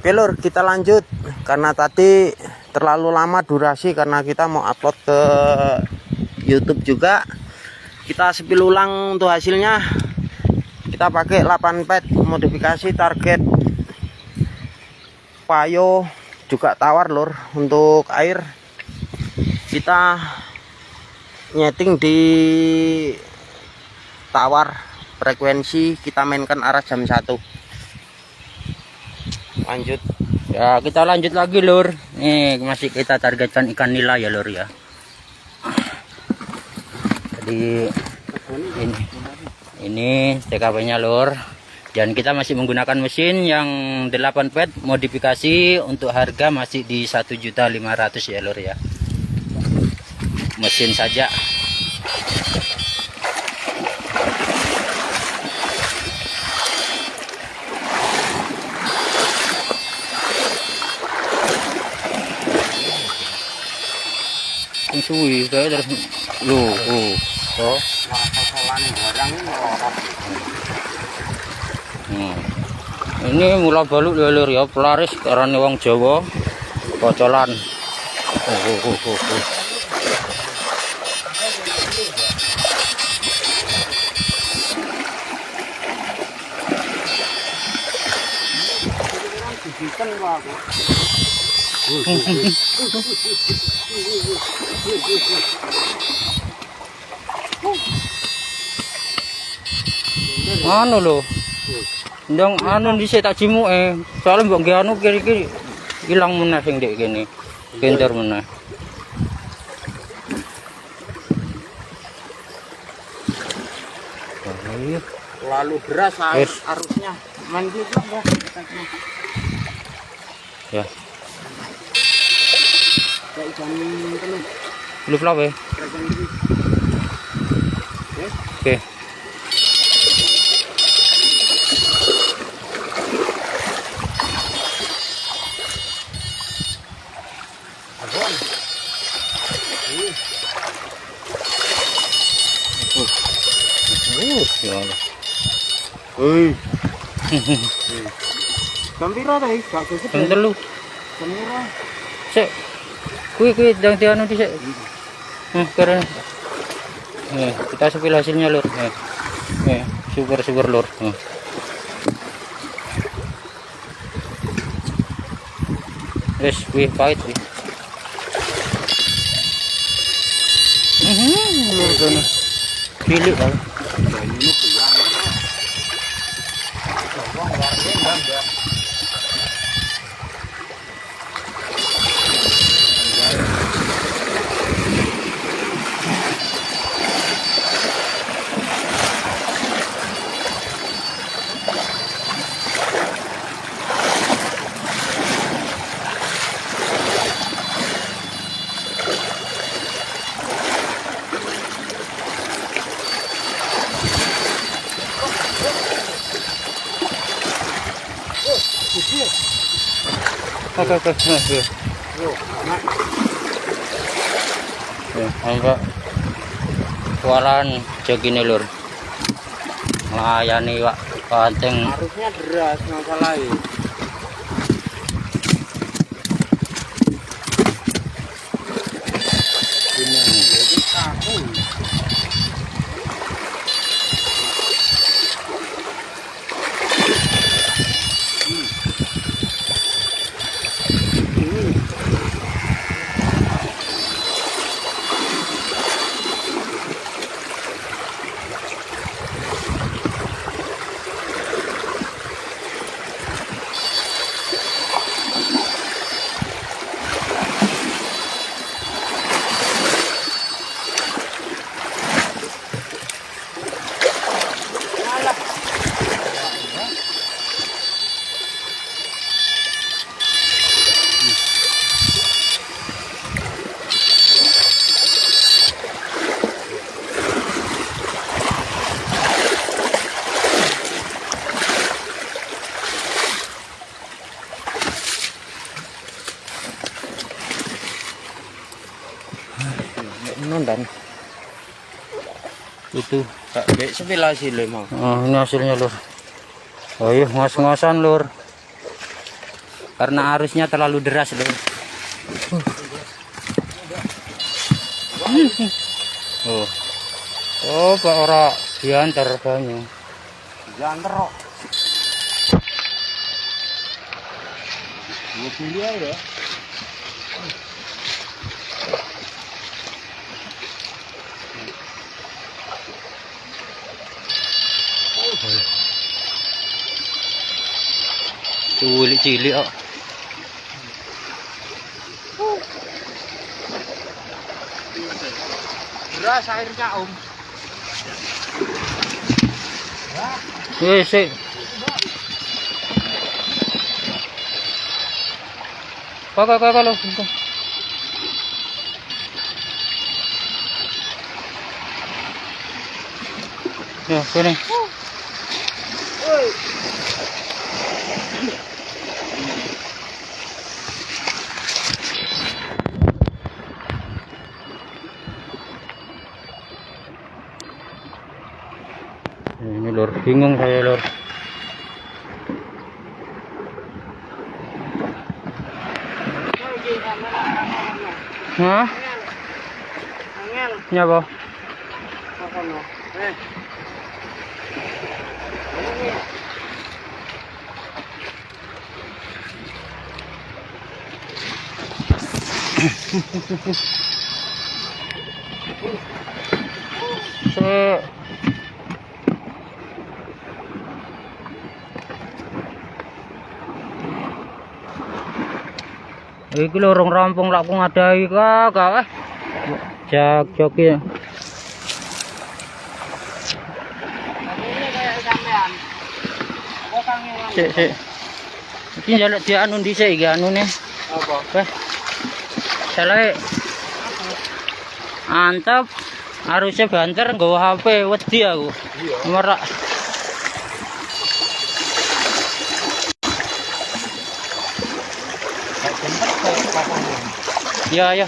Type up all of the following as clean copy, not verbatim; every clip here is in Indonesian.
Oke lur, kita lanjut karena tadi terlalu lama durasi karena kita mau upload ke YouTube juga. Kita spill ulang untuk hasilnya. Kita pakai 8 pet modifikasi target Payo juga tawar lur. Untuk air kita nyeting di tawar, frekuensi kita mainkan arah jam 1. Lanjut ya, kita lanjut lagi lur. Nih masih kita targetkan ikan nila ya lur ya. Jadi ini TKP nya lur, dan kita masih menggunakan mesin yang 8 pet modifikasi. Untuk harga masih di 1.500.000 ya lur ya, mesin saja. Suwi kayak terus lu toh ini mula baluk ya lur ya, pelaris karena wong Jawa kocolan. Anu lho, ndang anu dhisik tak jimuke, soalnya mbok nggih anu kiri-kiri ilang meneh sing ndek kene, genter meneh. Lalu deras arusnya. Main gitu ya. Kayak jam penuh. Belum lah we. Oke. Woi. Kampira tadi, gak kesep. Bentar lu. Kampira. Sik. Kuwi ndang dianu dhisik. Keren. Kita spill hasilnya lur. Syukur lur. Wes, wih pahit wih. Lur kono. Cilik kan. Oke. Angka kualan jogine lur. Melayani Pak penting. Harusnya deras masalah ini. nonton itu tak dek sebelah sih lo mau. Ini hasilnya lur. Oh iya, ngas-ngasan lur, karena arusnya terlalu deras lur. Oh Pak ora diantar banyu. Diantar kok. Dia ya. Cilik kok. Deras airnya Om. Sik. Kok lo. Ya, sini. Ini lur, bingung saya lur. Hah? Nyapa? Iki lho rong rampung lak ku ngadai kakak jak ya. Sik. Iki njaluk dianu dhisik iki anune. Apa? Salah. Antep harusnya banter nggawa HP wedi aku. Merak. Ya.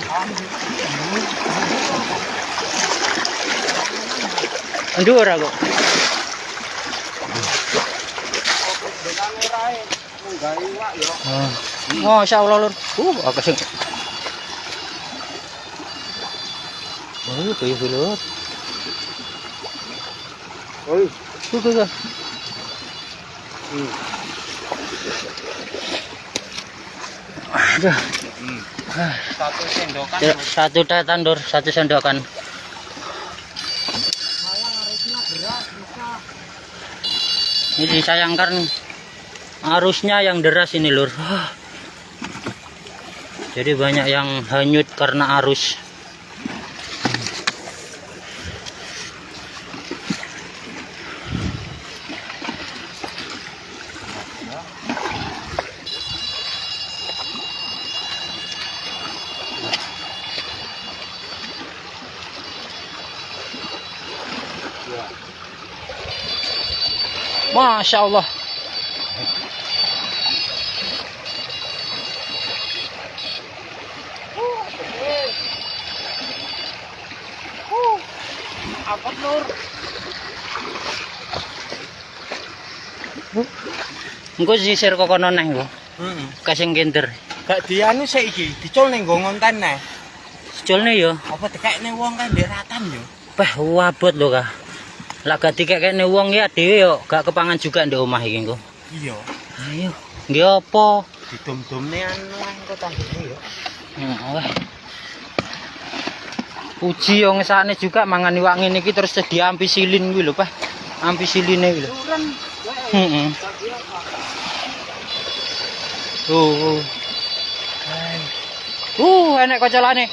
Ndur aku. Masya Allah lur. Aku sing. Kayak lur. Tuh. Aduh. Satu sendokan. Satu tandur, satu sendokan. Ini disayangkan arusnya yang deras ini lur. Jadi banyak yang hanyut karena arus. Masya Allah. Apa lur? Engko sisir kok kono neh engko. Kasing kinder. Gak dianu sik iki, dicul ning nggo ngonten neh. Seculne yo. Apa dekekne wong kan ndek ratan yo. Pah wabot lho kah. Lah gak dikekne wong ya dhewe yo gak kepangan juga ndek omah iki engko. Iya. Ayo. Nggih apa? Didum-dumne anu engko tanggane yo. Wah. Uji yo ngesane juga mangan iwak ngene iki terus sedia ampicillin kuwi lho, Pak. Ampicilline kuwi lho. Heeh. Enek kocolane.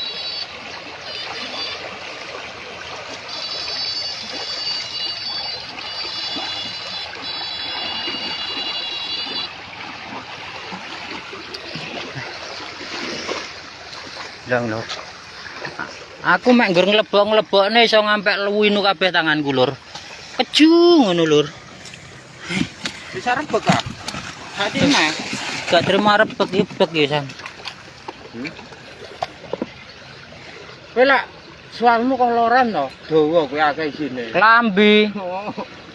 Lang lho. Aku mek nggur nglebok-nglebokne iso ngampek luwinu kabeh tanganku lur. Keju ngono lur. Bisa rebek ah. Hati mah. Gak terima rebek-rebek ya, Sang. Kowe lak suarmu kok loran to? Dawa kowe akeh isine. Lambi.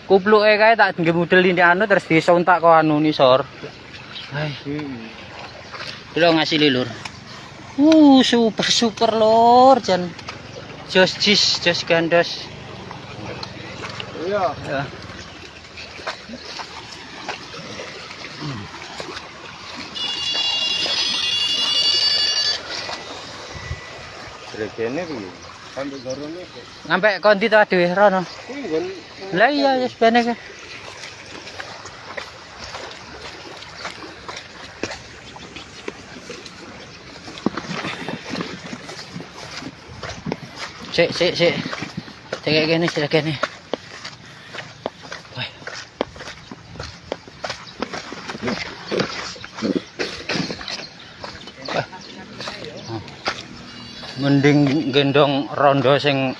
Kupluke kae tak nggih mudel ini anu terus disontak kok anu nisor. Lo ngasih lur. Super lur jan. Jos gandos. Iya. Ya. Regene piye? Sampai gorone. Sampai konti to dhewe rono. Lah iya wis bene ke. Sik. Kayak gini. Wah. Mending gendong rondo sing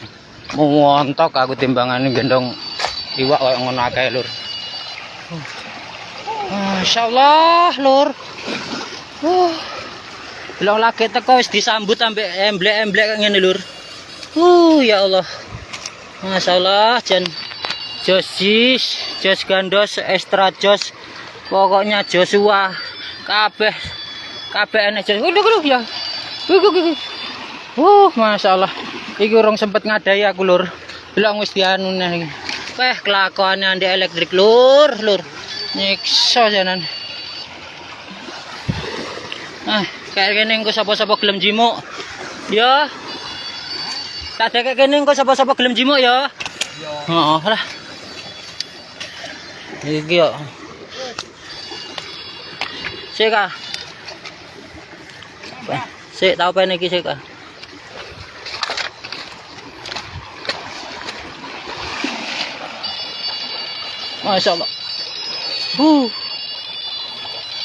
montok aku timbangane gendong iwak koyo ngono akeh lur. Masyaallah lur. Belum lagi teko wis disambut ambek emblek-emblek ngene lur. Ya Allah. Masyaallah jan jos gandos extra jos. Pokoknya Joshua kabeh enek jos. Ya. Masyaallah. Iki urung sempet ngadai aku lur. Belum wis dianu neh iki. Kelakuane ande elektrik lur. Nyiksa janan. Kayak gini engko sapa-sapa gelem jimuk. Ya. Tak ada kayak gini engko sapa-sapa gelem jimuk ya. Heeh lah. Iki yo. Sik ah. Sik tau apa iki sik ah. Masyaallah.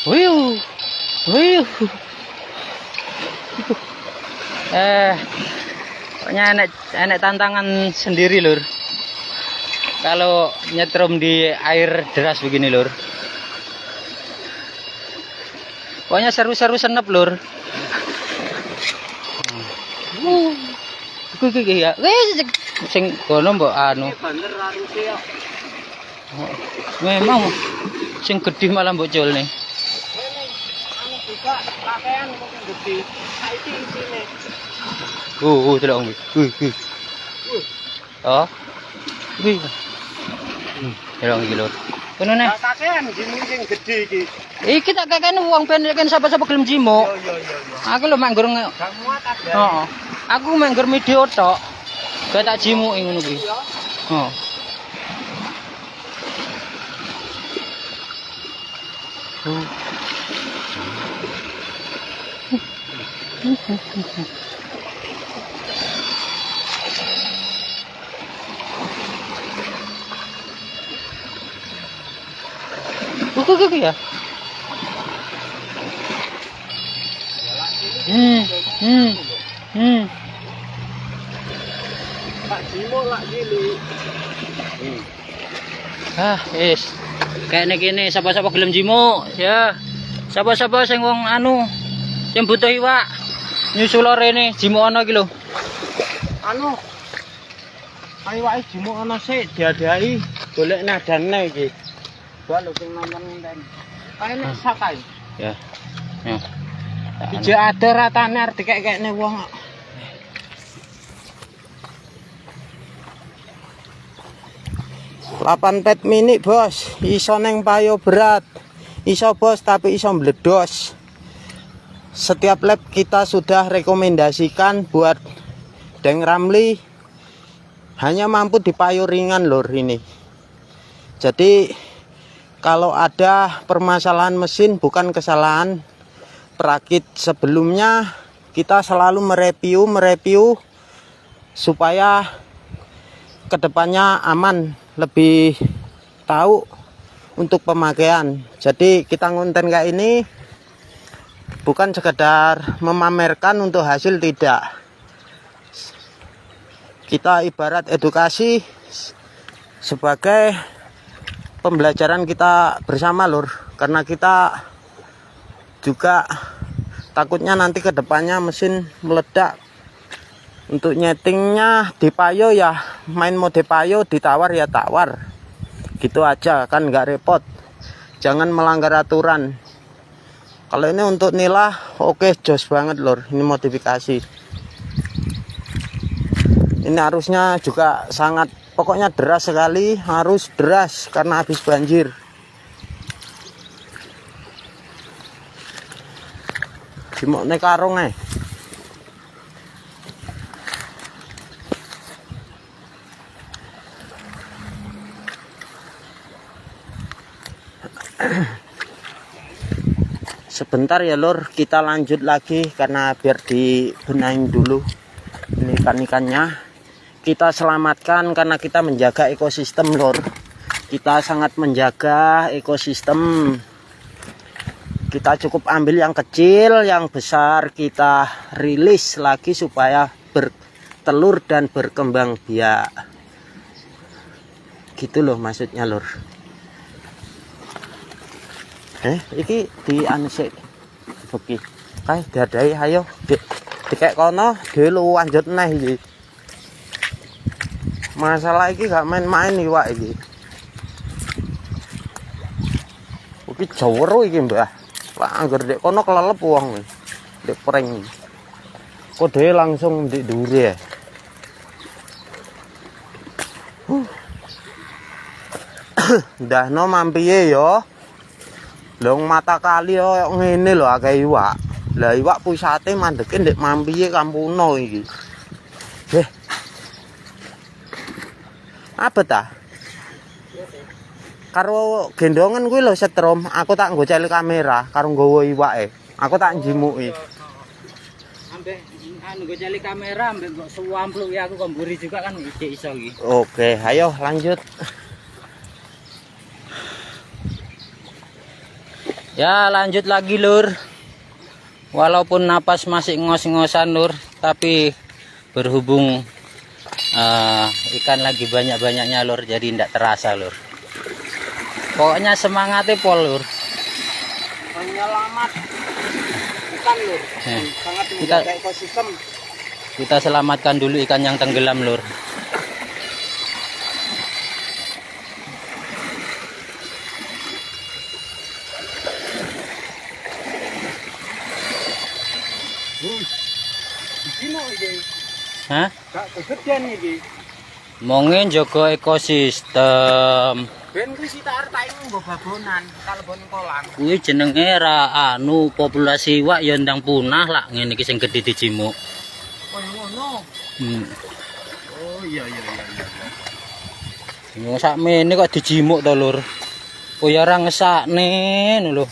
Wih. Pokoknya enek tantangan sendiri lur. Kalau nyetrum di air deras begini lur. Pokoknya seru-seru senep lur. Iki ya. Sing kono mbok anu. Memang sing gedhi malah mbok culne. Pakaian kok gede. Saiki isine. Delok iki. Oh. Iki. Delok iki lho. Kono neh. Pakaian jimu sing gede iki. Iki tak kakekne wong ben sapa-sapa gelem jimuk. Iya. Aku lho mek nggur gak muat ada. Heeh. Aku mek nggur video tok. Gak tak jimuki ngono kuwi. Heeh. Buku ya. Pak Jimo lak gini. Yes. Kayak gini sapa-sapa gelem jimo ya. Sapa-sapa sing wong anu sing butuh iwak nyusul rene jimo ana iki lho. Anu iwake jimo ana sik diadai golek nadane iki. Gua lho sing nonton ngenten. Kae nek sakai. Ya. Ya. Ije ada ratane arep dikek-kekne wong. Lapan pet mini bos, iso neng payo berat, iso bos tapi iso meledos. Setiap lab kita sudah rekomendasikan buat Deng Ramli hanya mampu dipayo ringan lor ini. Jadi kalau ada permasalahan mesin bukan kesalahan perakit sebelumnya, kita selalu mereview supaya kedepannya aman, lebih tahu untuk pemakaian. Jadi kita ngonten kayak ini bukan sekedar memamerkan untuk hasil, tidak. Kita ibarat edukasi sebagai pembelajaran kita bersama lur, karena kita juga takutnya nanti kedepannya mesin meledak. Untuk nyetingnya dipayo ya main mode payo, ditawar ya tawar, gitu aja kan, nggak repot. Jangan melanggar aturan. Kalau ini untuk nila, oke, jos banget lur. Ini modifikasi. Ini arusnya juga sangat, pokoknya deras sekali, arus deras karena habis banjir. Dimokne karung Sebentar ya lur, kita lanjut lagi karena biar dibenahin dulu ini ikan-ikannya. Kita selamatkan karena kita menjaga ekosistem lur. Kita sangat menjaga ekosistem. Kita cukup ambil yang kecil, yang besar kita rilis lagi supaya bertelur dan berkembang biak. Gitu loh maksudnya lur. Iki di anse beki. Kae dadai ayo dikek kono dhewe lu lanjut neh iki. Masalah iki gak main-main iwak iki. Iki jawero iki, Mbah. Lah angger dek kono kelelep wong. Dek pring. Kok dhewe langsung ndek dhuwure ya. Ndahno mampiye yo. Long mata kali koyo ngene lho akeh iwak. Lah iwak pusate mandeke ndek mampiye kampuno iki. Apa ta? Karo gendongan kuwi lho setrum, aku tak nggo celi kamera karo nggawa iwake. Aku tak njimuki. Ambek anu nggo celi kamera ambek kok suwampluk ya aku komburi juga kan iso iki. Oke, ayo lanjut. Ya lanjut lagi lur. Walaupun napas masih ngos-ngosan lur, tapi berhubung ikan lagi banyak-banyaknya lur, jadi tidak terasa lur. Pokoknya semangatnya pol lur. Penyelamat ikan lur. Sangat menjaga ekosistem. Kita selamatkan dulu ikan yang tenggelam lur. Hah? Gak kegedean iki. Mongin jaga ekosistem. Ben kuwi sitar tak nggo babonan, kalebon kolam. Kuwi jenenge ra anu populasi iwak ya ndang punah lah ngene iki sing gedhe dijimuk. Oh ngono. Oh iya. Yo sakmene kok dijimuk to lur. Koyo ora ngesakne lho.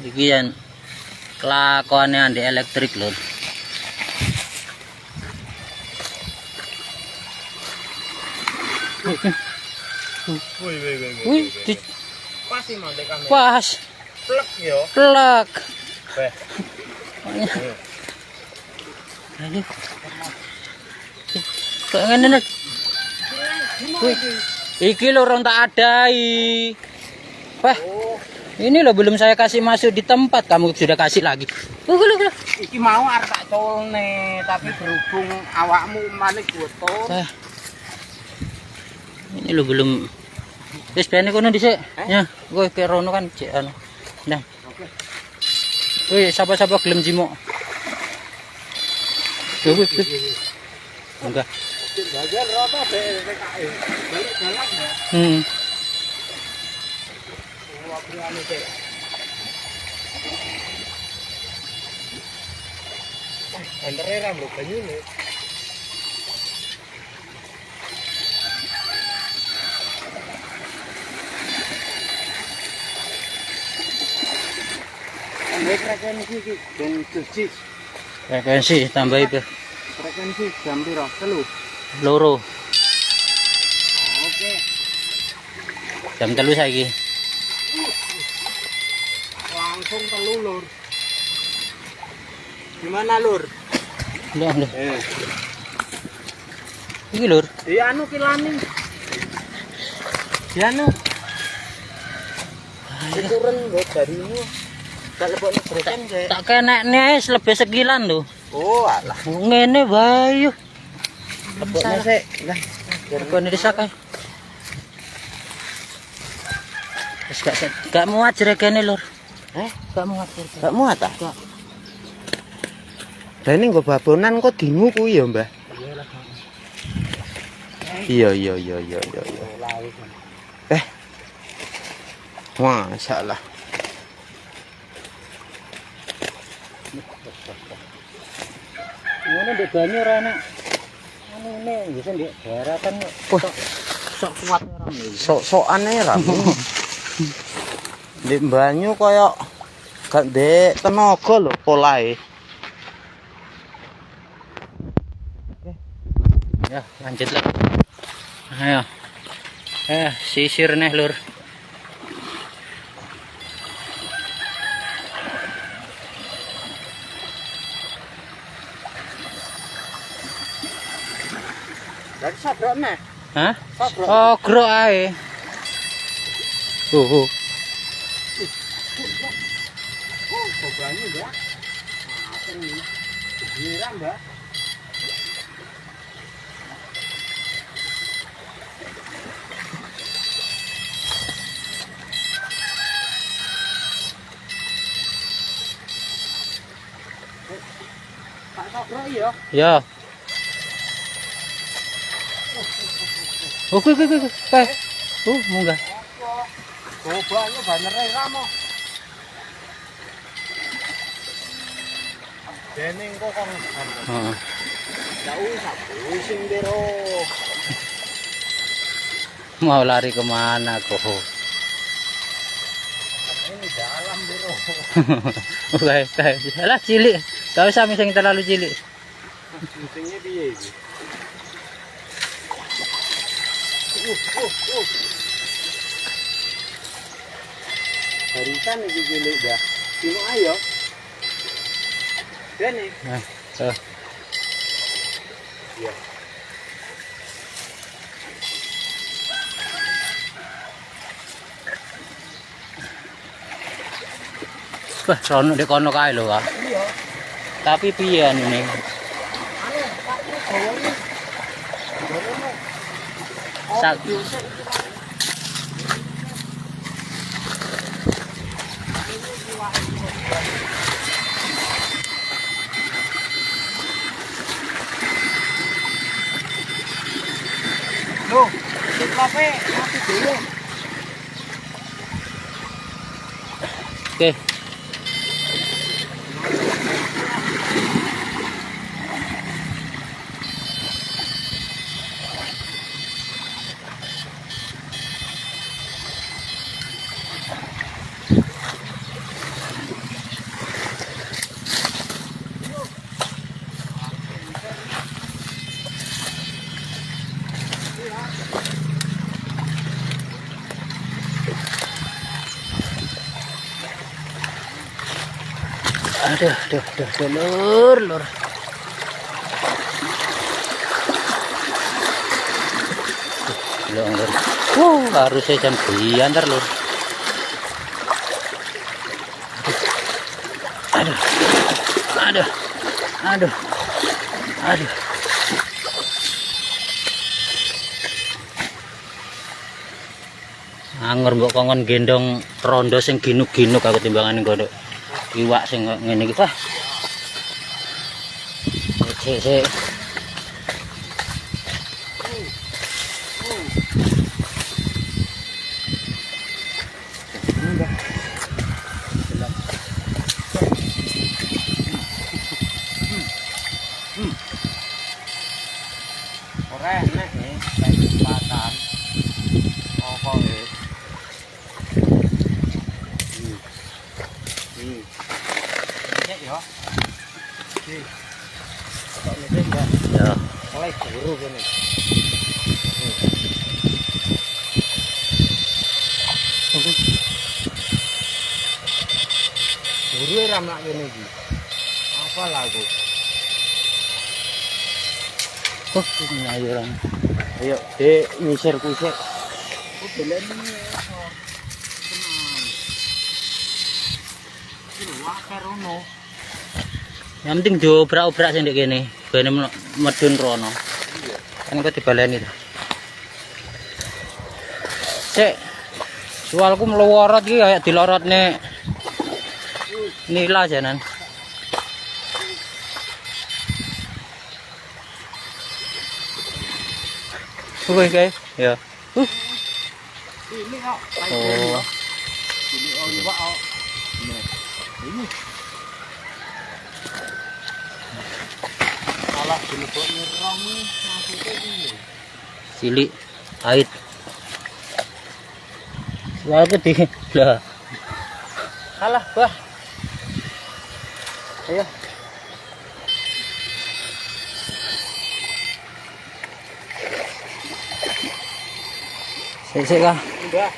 Iki yen kelakone andi elektrik lur. Wih, Pas sih mandek kamera. pas. Plek yo. Plek. Beh. Ayo. Kok ngene nek. Iki lho orang tak adai. Wah. Ini loh belum saya kasih masuk di tempat, kamu sudah kasih lagi. Iki mau arep tak colne, tapi berhubung awakmu manik botol. Ini lo belum. Wis bene kono dhisik. Ya, kowe ke rono kan cek anu. Nah. Oke. Kowe sapa-sapa gelem jimuk. Kowe. Enggak. Bagian rata PKI. Balik jalan ya. Wabriane teh. Andere ra lho banyune. Frekuensi iki ben cuci. Frekuensi tambahi Frekuensi jam piro? 3. loro. Oke. Jam 3 saiki. Langsung 3 lur. Gimana lur? Lho. Iki lur. Iya anu kilani. Iya anu. Turun buat darimu. Tak lebokne breken sik. Tak kenekne lebih sekilan lho. Oh, alah. Ngene wae yo. Lebokne sik. Lah, Kene disak ae. Wis gak muat jregene lur. Gak muat. Gak muat ah? Lah ini nggo babonan kok dingu kuwi ya, Mbah? Iya. Masyaallah. Ngono ndek banyu ora enak. Anu ne bisa ndek daratan kok. Sok kuat ora iki. Sok-sokan ae ra. Ndek banyu kaya gak ndek tenaga lho polahe. Ya, lanjut lah. Ayo. Sisir nih, Lur. Dari sabrok nih. Hah? Sabrok. Oh, grok ae. Oh, banyu, Mbak. Ini. Giliran, Mbak. Pak sabrok ya. Ya. Oke. Munggah. Oh, banyu banere ramo. Dene kok kon. Heeh. Jauh pusing dero. Mau lari kemana kok? Ini dalam dero. Oke. Alah cilik. Gak usah mising terlalu cilik. Pusingnya piye iki? Barisan iki cilik dah. Sino ayo. Dene. Iya. Wah, sono dek kono kae lho, Kak. Iya. Tapi piye anu ning? Anu, Pak iki gawane. Gawane. Sak Loh, diklope mati dulu. Oke. Aduh, lur. Lur. Harusnya jam 9 ntar, Lur. Aduh. Anggur mbok kongon gendong rondo sing ginuk-ginuk aku timbangane godhok iwak sing ngene iki. Wah. Sik. Ora enak nih, kesempatan. Apa ya? Cek ya. Kok ngene enggak? Ya. Oleh guru kene. Guru ra mak kene iki. Apa lagu? Oh, ini ayo orang. Ayo, Dek, nyisir kusik. Oh, belen ini. Yang penting diobrak-obrak sing ndek kene, bene medun rono. Kan kok dibaleni to. Sik. Sualku mlorot iki kayak dilorotne Nila janan. Oke guys, ya. Ini kok. Oh. Ini coba kok. Ini. Salah dilebok nyerong maksudnya ini. Cilik ait. Wah gede lah. Salah, bah. Ayo. Sik kah? Enggak.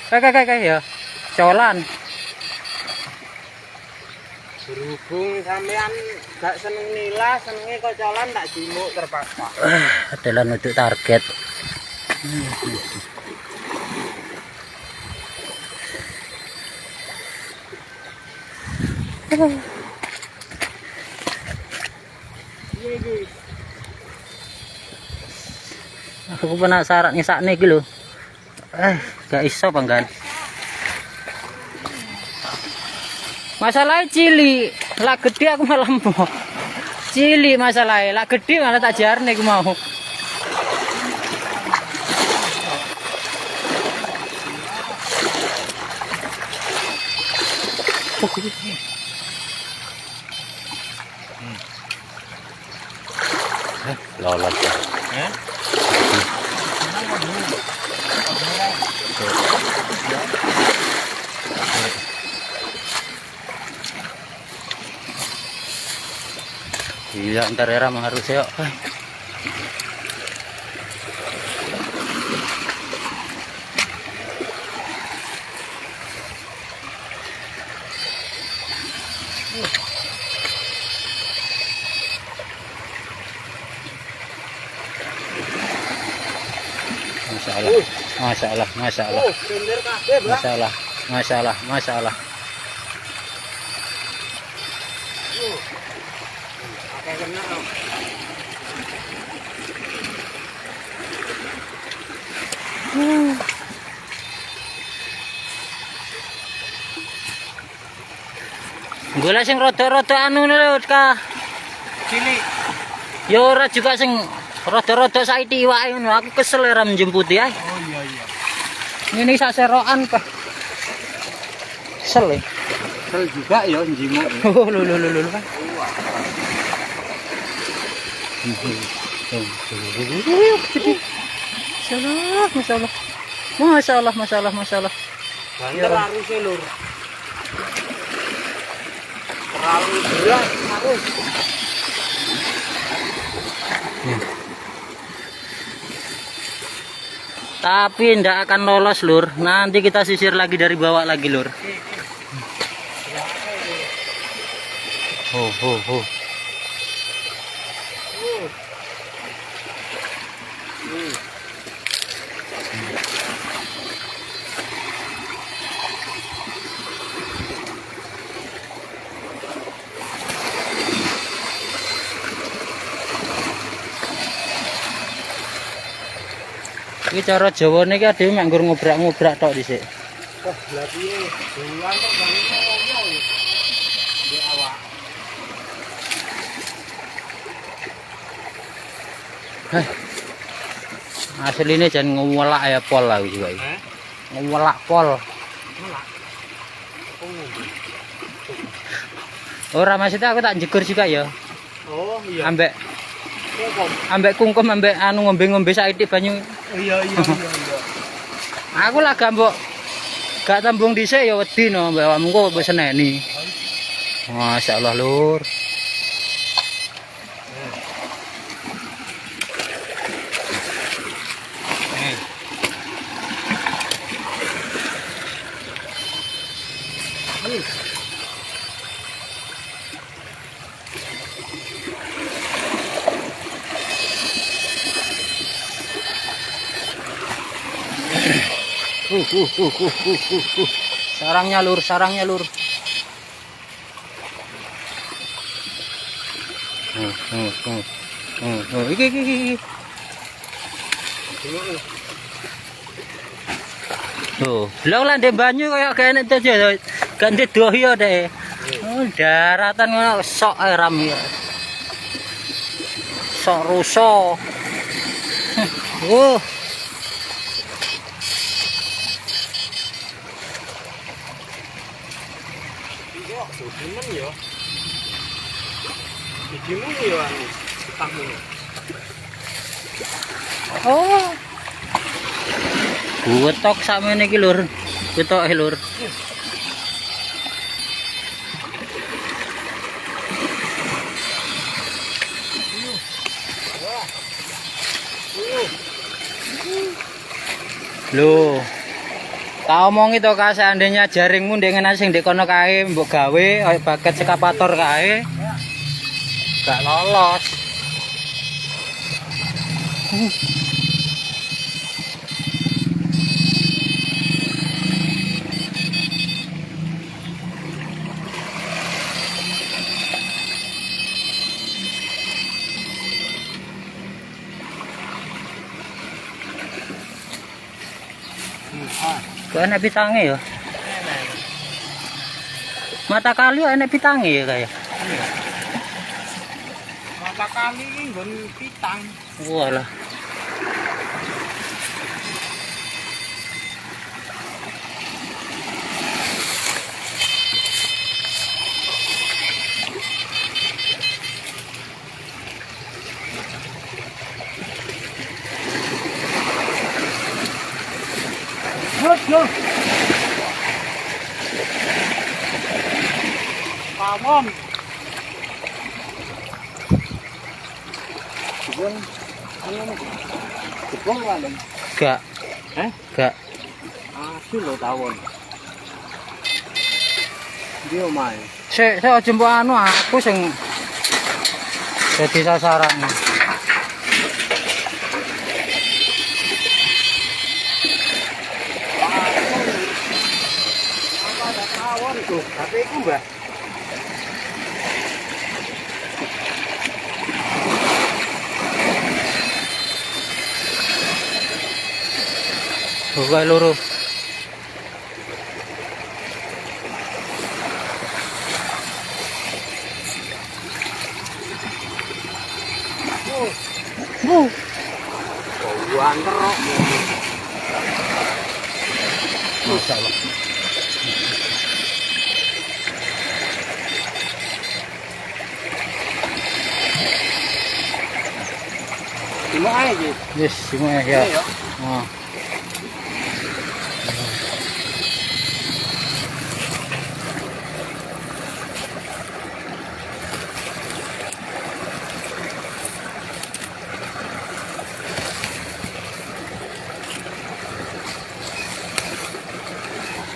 Kayak ya. Colan. Berhubung sampean gak seneng nila, senenge kocolan tak jimuk terpaksa. Adalah untuk target. Aku penasaran ngisakne iki lho. Gak iso panggan. Masalahnya cili, lah gede aku malah mau. Cili masalahnya, lah gede malah tak jarne aku mau. Lolos ya. Iya, ntar era harus ya. Masalah. Pakai kena. Gula sing rada-rada anu lho, Kak. Cilik. Ya ora juga sing rada-rada saiki iwake ngono. Aku kesel ora menjemputi ae. Oh iya. Ini saserokan, Pak. Kesel. Kesel juga ya njimuk. Oh, lho, Pak. Masalah. Banter harusnya lur. Terlalu berat harus. Tapi ndak akan lolos lur. Nanti kita sisir lagi dari bawah lagi lur. Oh. Iki cara Jawane iki dhewe mek nggur ngobrak-ngobrak tok dhisik. Wah, lha piye? Bulan terbangnya oyo. Di awak. Asline jan ngewelak ya pol lah juga iki. Ngewelak pol. Ora maksudnya aku tak jegur juga ya. Oh iya. Ambek kungkum ambek anu ngombe-ngombe saiki banyu. Iya. Aku lah gak tembung dhisik ya wedi no mbak awakmu kok wis seneni. Masyaallah lur. Sarangnya lur. Iki. Tuh, lha lah ndek banyu kaya kene to aja. Gak ndek doyo deh. Oh, daratan ngono sok ae ram ya. Sok ruso. Oh. Wetok sakmene iki lur. Wetoke lur. Loh. Tak omongi to Kak, seandainya jaringmu ndek ngene sing ndek kono kae mbok gawe kaya baket eskavator kae. Gak lolos. Kok enak pitange ya? Mata kali enak pitange ya kayak. Mata kali ini nggon pitang. Walah. Yo. Pawon. Jebol anu jebol wae. Gak. Gak. Asu lho tawon. Dia omae. Sik aja mbok anu aku sing dadi sasaran. Tawon tuh, tapi iku Mbah. Buka loro. Wanter kok. Masyaallah. Cuma aja. Yes, semua ya. Oh.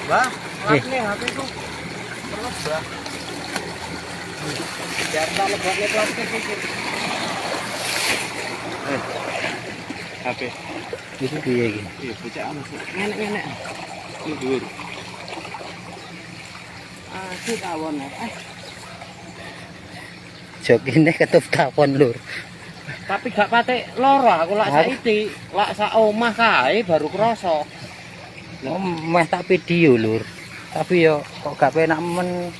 Mbah, latne HP ku. Terus, Mbah. Jatah lebokne plastik iki. HP. Iki piye iki? Iya, bocah anu. Nenek-nenek. Iki dhuwur. Asu tawon. Jokine ketup tawon lur. Tapi gak patek loro aku lak saiki, lak sak omah kae baru krasa. Oh, meh tak video lur. Tapi yo kok gak penak men.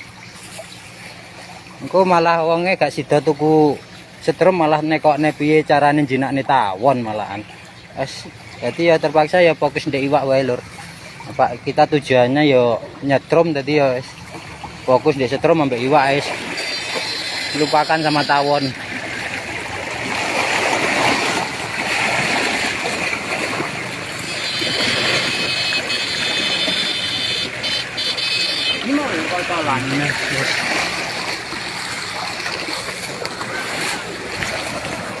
Engko malah wonge gak sida tuku setrum malah nekokne piye carane jinakne tawon malahan. Wes dadi ya terpaksa ya fokus ndek iwak wae lur. Apa kita tujuannya yo nyetrum dadi ya fokus ndek setrum ambek iwak wis. Lupakan sama tawon. Gimana kalau jalan?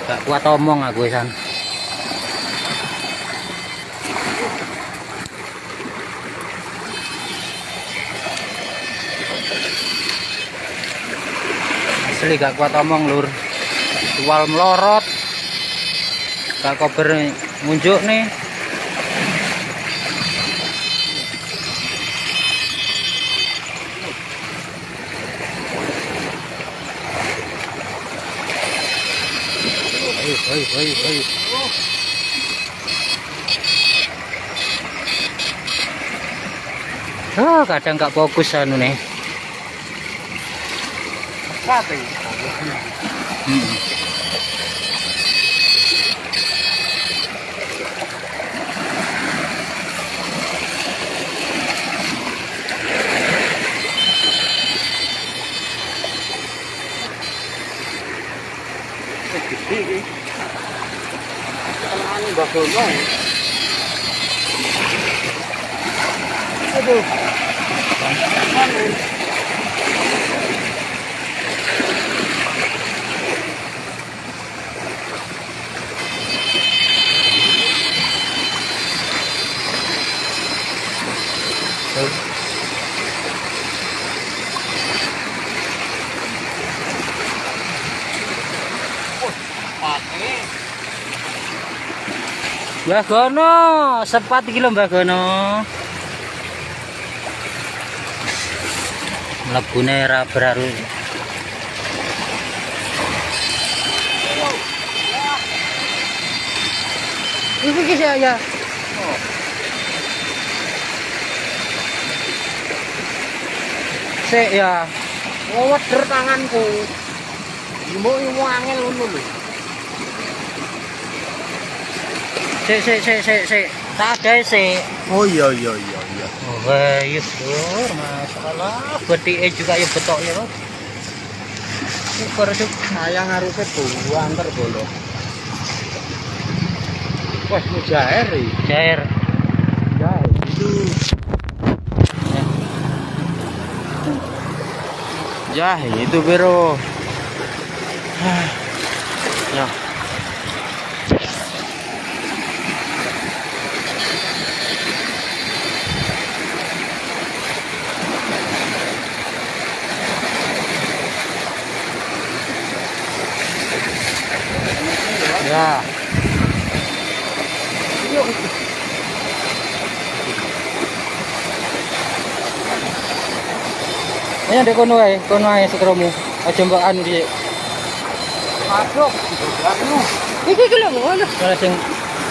Gak kuat omong aku san. Asli gak kuat omong lur. Jual melorot. Gak kober ngunjuk nih. Hoi. Oh, kadang nggak fokus anu nih. Pate. Gede iki. Kalane bagono. Aduh. Bagono, sepat iki lho Bagono. Mlebune ra beraru. Iki ki ya. Sik ya. Weder tanganku. Imo angel ngono lho. Sik. Tak ada sik. Oh iya. Oh, baik, Lur. Masalah. Betike juga ya betok ya, Lur. Syukur cuk. Saya ngarupe buang antar bolo. Wah, mujair iki. Cair. Ya, itu. Ya, itu bro. Ya. Ya. Ayo ndek kono ae sekromu. Aja mbak anu dhisik. Aduh, anu. Iki lho, ngono. Ora sing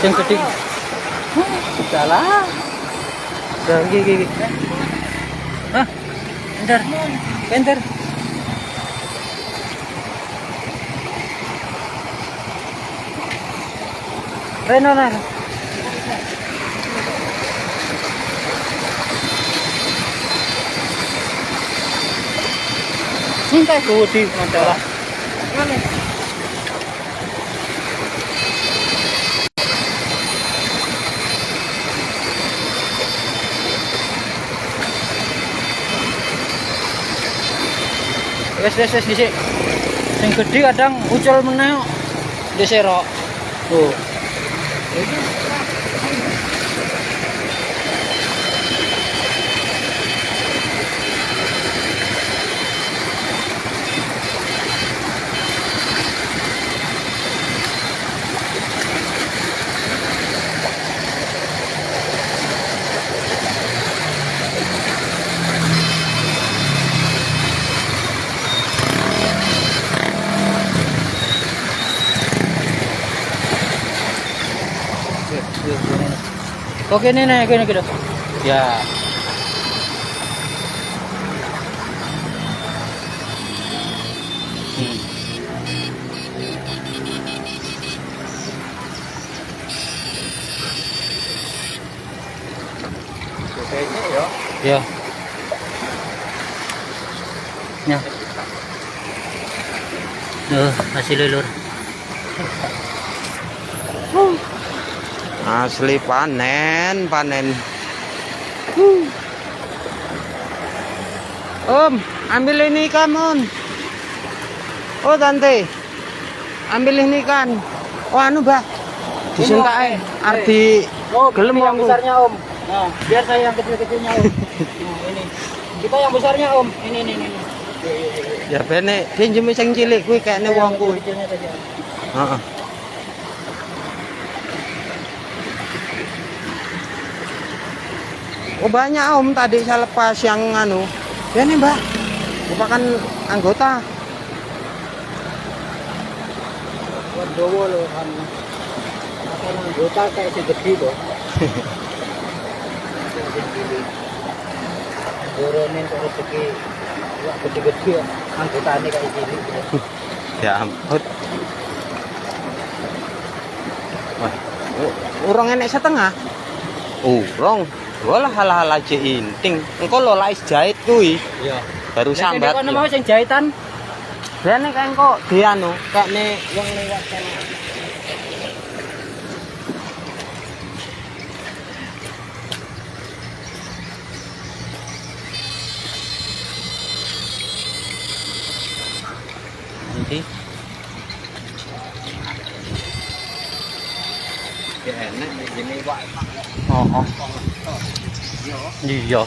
gedhe. Salah. Dah iki. Hah? Bentar. Reno. Cinta di masalah. Mana? Wes dhisik. Sing gedhe kadang ucul meneh kok. Diserok. Tuh. Kok kene gitu. Ya. Ya. Ya. Hasil Lur. Asli panen. Om, ambil ini ikan, Om. Oh, Tante. Ambil ini ikan. Oh, anu, Mbak. Disuntak arti gelem yang wongku. besarnya Om. Nah, biar saya yang kecil-kecilnya Om. Nah, ini. Kita yang besarnya Om. Ini. Ya bene pinjem sing cilik kuwi kayakne wongku. Kecilnya saja. Heeh. Oh banyak Om, tadi saya lepas yang anu. Ya nih Mbak, merupakan anggota. Gowo lho kan. Apa anggota kayak segede to. Doronin kok rezeki ya gede-gede anggotane kayak gini. Ya ampun. Wah, urung enek setengah. Urung. Walah hal-hal aja inting. Engko lho lais jahit kuwi. Iya. Baru sambat. Nek kono mau sing jahitan. Dene kae engko dianu, kene wong lewat kana. Nanti Ya enek ngene kok. oh. Iya.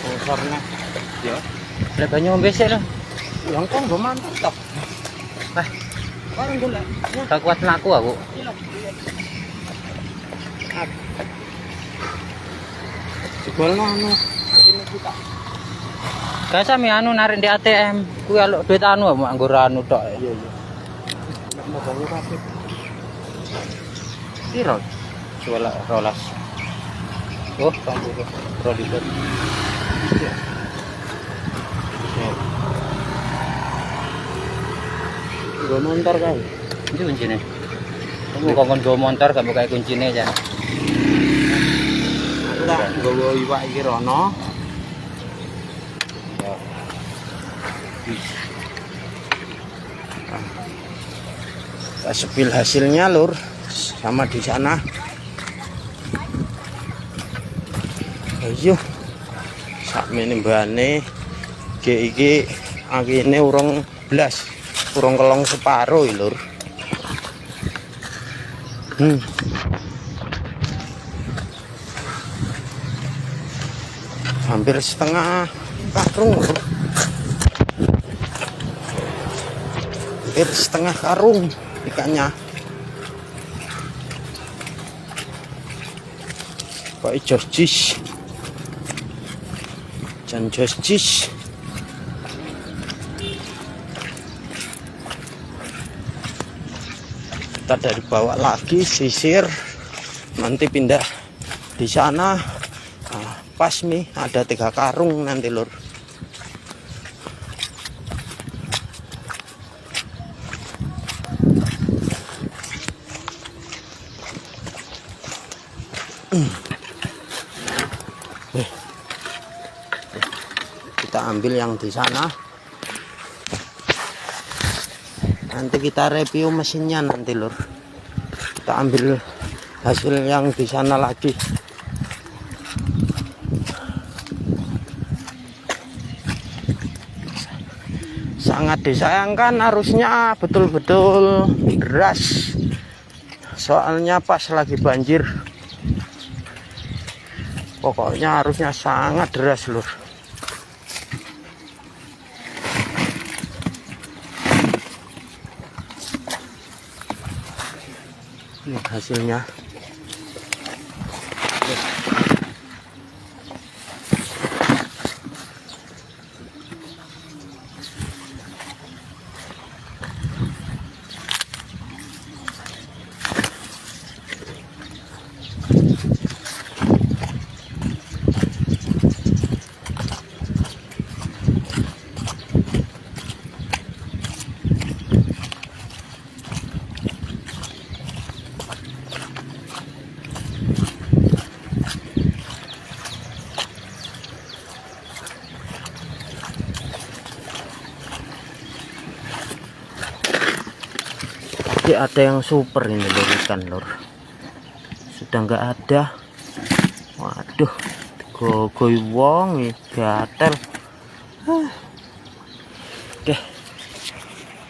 Motornya. Ya. Lek banyu mbesek lho. Yang kok nggo mantap tok. Bareng golek. Gak kuat laku aku. Jebolno anu. Ini kita. Gak sami anu narik di ATM. Kuwi aluk duit anu mau nggo anu tok. Iya iya. Nek mau banyu kabeh. Piro? Coba rolas. Oh, 20 Pro liter. Nggo motor kae. Ini kuncinya. Kamu kongkon go motor gak buka kuncinya aja. Aku tak nggawa iwak iki rono. Ya. Kita sepil hasilnya lur sama di sana. Ayo. Sakmene mbane iki angine urung blas. Urung kelong separo lur. Hampir setengah karung lur. Hampir setengah karung ikannya. Pak Josjis. Jan Josjis. Kita dari bawah lagi sisir, nanti pindah di sana. Nah, pas nih ada 3 karung nanti lur. Kita ambil yang di sana. Nanti kita review mesinnya nanti lur. Kita ambil hasil yang di sana lagi. Sangat disayangkan arusnya betul-betul deras. Soalnya pas lagi banjir. Pokoknya arusnya sangat deras lur. Ini hasilnya. Tadi ada yang super ini lur, ikan lur. Sudah nggak ada. Waduh, gogoy wong gatel. Oke.